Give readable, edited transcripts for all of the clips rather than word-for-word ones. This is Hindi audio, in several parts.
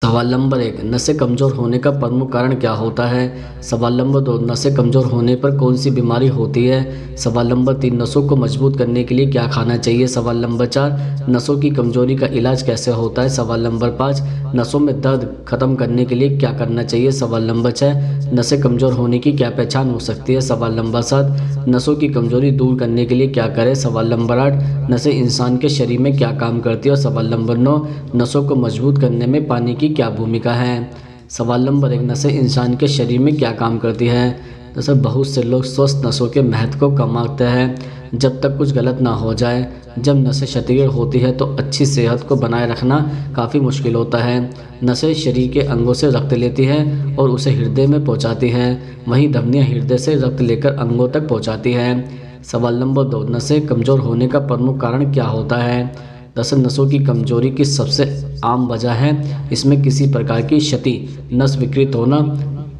सवाल नंबर 1, नसें कमज़ोर होने का प्रमुख कारण क्या होता है? सवाल नंबर 2, नसें कमज़ोर होने पर कौन सी बीमारी होती है? सवाल नंबर 3, नसों को मजबूत करने के लिए क्या खाना चाहिए? सवाल नंबर 4, नसों की कमज़ोरी का इलाज कैसे होता है? सवाल नंबर 5, नसों में दर्द खत्म करने के लिए क्या करना चाहिए? सवाल नंबर 6, नसें कमज़ोर होने की क्या पहचान हो सकती है? सवाल नंबर 7, नसों की कमज़ोरी दूर करने के लिए क्या करें? सवाल नंबर 8, नसें इंसान के शरीर में क्या काम करती है? और सवाल नंबर 9, नसों को मजबूत करने में पानी की क्या भूमिका है? सवाल नंबर 1, नसें इंसान के शरीर में क्या काम करती है? दरअसल बहुत से लोग स्वस्थ नसों के महत्व को कम आंकते हैं जब तक कुछ गलत ना हो जाए। जब नसें शिथिल होती है तो अच्छी सेहत को बनाए रखना काफ़ी मुश्किल होता है। नसें शरीर के अंगों से रक्त लेती हैं और उसे हृदय में पहुंचाती हैं, वहीं धमनियां हृदय से रक्त लेकर अंगों तक पहुंचाती हैं। सवाल नंबर 2, नसें कमज़ोर होने का प्रमुख कारण क्या होता है? दरअसल नसों की कमजोरी की सबसे आम वजह है इसमें किसी प्रकार की क्षति, नस विकृत होना,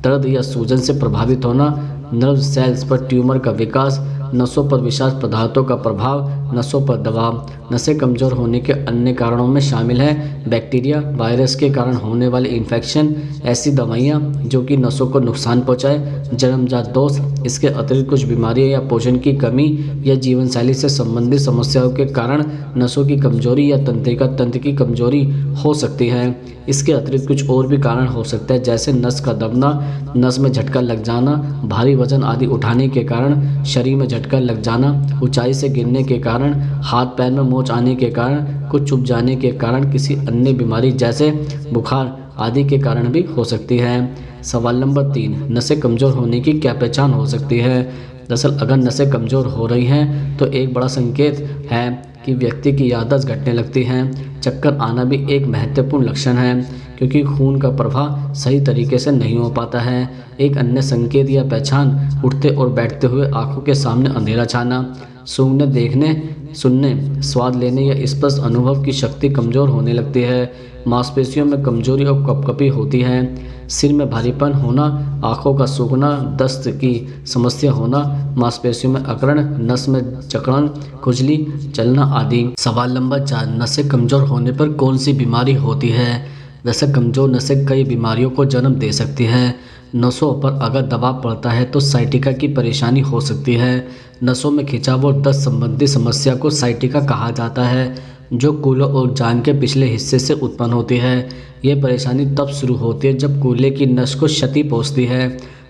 दर्द या सूजन से प्रभावित होना, नर्व सेल्स पर ट्यूमर का विकास, नसों पर विषाक्त पदार्थों का प्रभाव, नसों पर दबाव। नसें कमज़ोर होने के अन्य कारणों में शामिल हैं बैक्टीरिया, वायरस के कारण होने वाले इन्फेक्शन, ऐसी दवाइयाँ जो कि नसों को नुकसान पहुँचाए, जन्मजात दोष। इसके अतिरिक्त कुछ बीमारियाँ या पोषण की कमी या जीवन शैली से संबंधित समस्याओं के कारण नसों की कमजोरी या तंत्रिका तंत्र की कमजोरी हो सकती है। इसके अतिरिक्त कुछ और भी कारण हो सकते हैं जैसे नस का दबना, नस में झटका लग जाना, भारी वजन आदि उठाने के कारण शरीर में झटका लग जाना, ऊंचाई से गिरने के कारण, हाथ पैर में मोच आने के कारण, कुछ चुभ जाने के कारण, किसी अन्य बीमारी जैसे बुखार आदि के कारण भी हो सकती है। सवाल नंबर 3, नसें कमज़ोर होने की क्या पहचान हो सकती है? दरअसल अगर नसें कमज़ोर हो रही हैं तो एक बड़ा संकेत है कि व्यक्ति की याददाश्त घटने लगती है। चक्कर आना भी एक महत्वपूर्ण लक्षण है क्योंकि खून का प्रवाह सही तरीके से नहीं हो पाता है। एक अन्य संकेत या पहचान उठते और बैठते हुए आंखों के सामने अंधेरा छाना, सूंघने, देखने, सुनने, स्वाद लेने या स्पर्श अनुभव की शक्ति कमज़ोर होने लगती है। मांसपेशियों में कमजोरी और कपकपी होती है, सिर में भारीपन होना, आंखों का सूखना, दस्त की समस्या होना, मांसपेशियों में अकड़न, नस में जकड़न, खुजली, चलना आदि। सवाल नंबर 4, नसें कमज़ोर होने पर कौन सी बीमारी होती है? दरअसल कमज़ोर नसें कई बीमारियों को जन्म दे सकती हैं। नसों पर अगर दबाव पड़ता है तो साइटिका की परेशानी हो सकती है। नसों में खिंचाव और दस्त संबंधी समस्या को साइटिका कहा जाता है जो कूल्हे और जांघ के पिछले हिस्से से उत्पन्न होती है। यह परेशानी तब शुरू होती है जब कूल्हे की नस को क्षति पहुंचती है।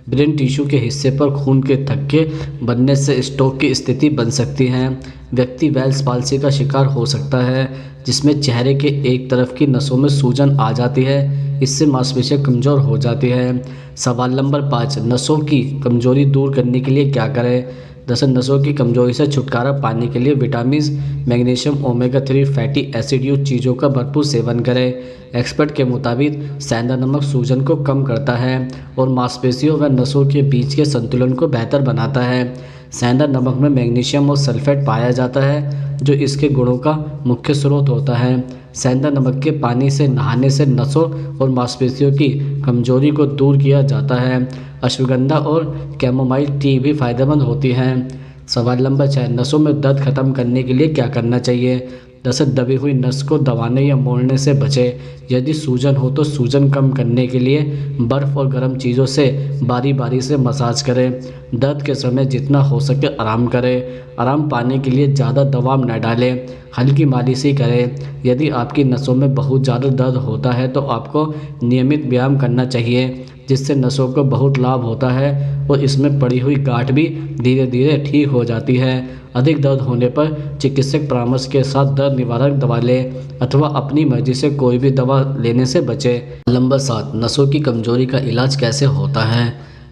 ब्रेन टिश्यू के हिस्से पर खून के थक्के बनने से स्ट्रोक की स्थिति बन सकती है। व्यक्ति वेल्स पाल्सी का शिकार हो सकता है जिसमें चेहरे के एक तरफ की नसों में सूजन आ जाती है, इससे मांसपेशियां कमज़ोर हो जाती है। सवाल नंबर 5, नसों की कमज़ोरी दूर करने के लिए क्या करें? दरअसल नसों की कमजोरी से छुटकारा पाने के लिए vitamin, magnesium, omega 3 fatty acid युक्त चीज़ों का भरपूर सेवन करें। एक्सपर्ट के मुताबिक सेंधा नमक सूजन को कम करता है और मांसपेशियों व नसों के बीच के संतुलन को बेहतर बनाता है। सेंधा नमक में मैग्नीशियम और सल्फेट पाया जाता है जो इसके गुणों का मुख्य स्रोत होता है। सेंधा नमक के पानी से नहाने से नसों और मांसपेशियों की कमजोरी को दूर किया जाता है। अश्वगंधा और कैमोमाइल टी भी फायदेमंद होती हैं। सवाल नंबर 6, नसों में दर्द खत्म करने के लिए क्या करना चाहिए? दरअसल दबी हुई नस को दबाने या मोड़ने से बचें। यदि सूजन हो तो सूजन कम करने के लिए बर्फ़ और गर्म चीज़ों से बारी बारी से मसाज करें। दर्द के समय जितना हो सके आराम करें। आराम पाने के लिए ज़्यादा दबाव न डालें, हल्की मालिश ही करें। यदि आपकी नसों में बहुत ज़्यादा दर्द होता है तो आपको नियमित व्यायाम करना चाहिए जिससे नसों को बहुत लाभ होता है और इसमें पड़ी हुई गांठ भी धीरे धीरे ठीक हो जाती है। अधिक दर्द होने पर चिकित्सक परामर्श के साथ दर्द निवारक दवा लें अथवा अपनी मर्जी से कोई भी दवा लेने से बचें। नंबर 7, नसों की कमजोरी का इलाज कैसे होता है?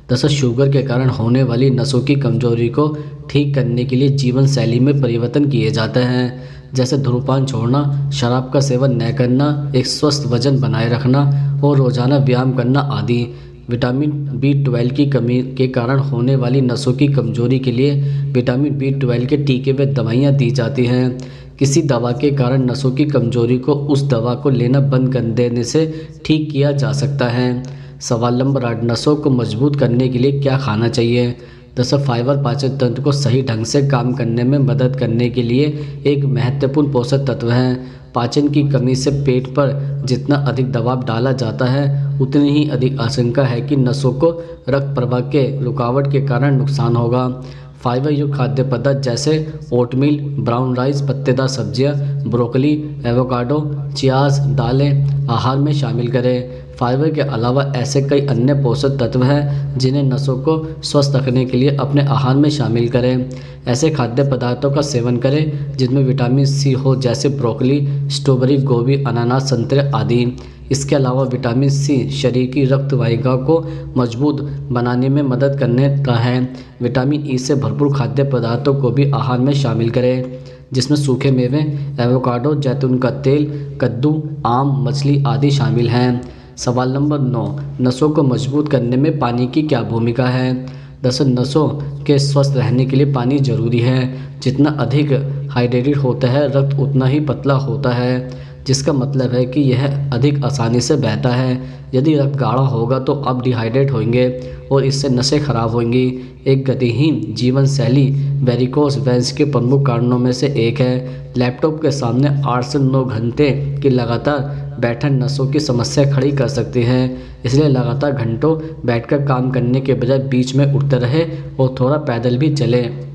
दरअसल शुगर के कारण होने वाली नसों की कमजोरी को ठीक करने के लिए जीवन शैली में परिवर्तन किए जाते हैं जैसे धूम्रपान छोड़ना, शराब का सेवन न करना, एक स्वस्थ वजन बनाए रखना और रोजाना व्यायाम करना आदि। विटामिन B12 की कमी के कारण होने वाली नसों की कमजोरी के लिए विटामिन B12 के टीके व दवाइयाँ दी जाती हैं। किसी दवा के कारण नसों की कमजोरी को उस दवा को लेना बंद कर देने से ठीक किया जा सकता है। सवाल नंबर 8, नसों को मजबूत करने के लिए क्या खाना चाहिए? दरअसल फाइबर पाचन तंत्र को सही ढंग से काम करने में मदद करने के लिए एक महत्वपूर्ण पोषक तत्व है। पाचन की कमी से पेट पर जितना अधिक दबाव डाला जाता है, उतनी ही अधिक आशंका है कि नसों को रक्त प्रवाह के रुकावट के कारण नुकसान होगा। फाइबर युक्त खाद्य पदार्थ जैसे ओटमील, ब्राउन राइस, पत्तेदार सब्जियां, ब्रोकली, एवोकाडो, चियाज, दालें आहार में शामिल करें। फाइबर के अलावा ऐसे कई अन्य पोषक तत्व हैं जिन्हें नसों को स्वस्थ रखने के लिए अपने आहार में शामिल करें। ऐसे खाद्य पदार्थों का सेवन करें जिनमें विटामिन सी हो, जैसे ब्रोकली, स्ट्रॉबेरी, गोभी, अनानास, संतरे आदि। इसके अलावा विटामिन सी शरीर की रक्त वाहिका को मजबूत बनाने में मदद करने का है। विटामिन ई से भरपूर खाद्य पदार्थों को भी आहार में शामिल करें, जिसमें सूखे मेवे, एवोकाडो, जैतून का तेल, कद्दू, आम, मछली आदि शामिल हैं। सवाल नंबर 9, नसों को मजबूत करने में पानी की क्या भूमिका है? दरअसल नसों के स्वस्थ रहने के लिए पानी जरूरी है। जितना अधिक हाइड्रेटेड होता है रक्त, उतना ही पतला होता है, जिसका मतलब है कि यह अधिक आसानी से बहता है। यदि रक्त गाढ़ा होगा तो आप डिहाइड्रेट होंगे और इससे नसें खराब होंगी। एक गतिहीन जीवन शैली वेरिकोस वेन्स के प्रमुख कारणों में से एक है। लैपटॉप के सामने 8 से 9 घंटे की लगातार बैठन नसों की समस्या खड़ी कर सकती है। इसलिए लगातार घंटों बैठकर काम करने के बजाय बीच में उठते रहे और थोड़ा पैदल भी चलें।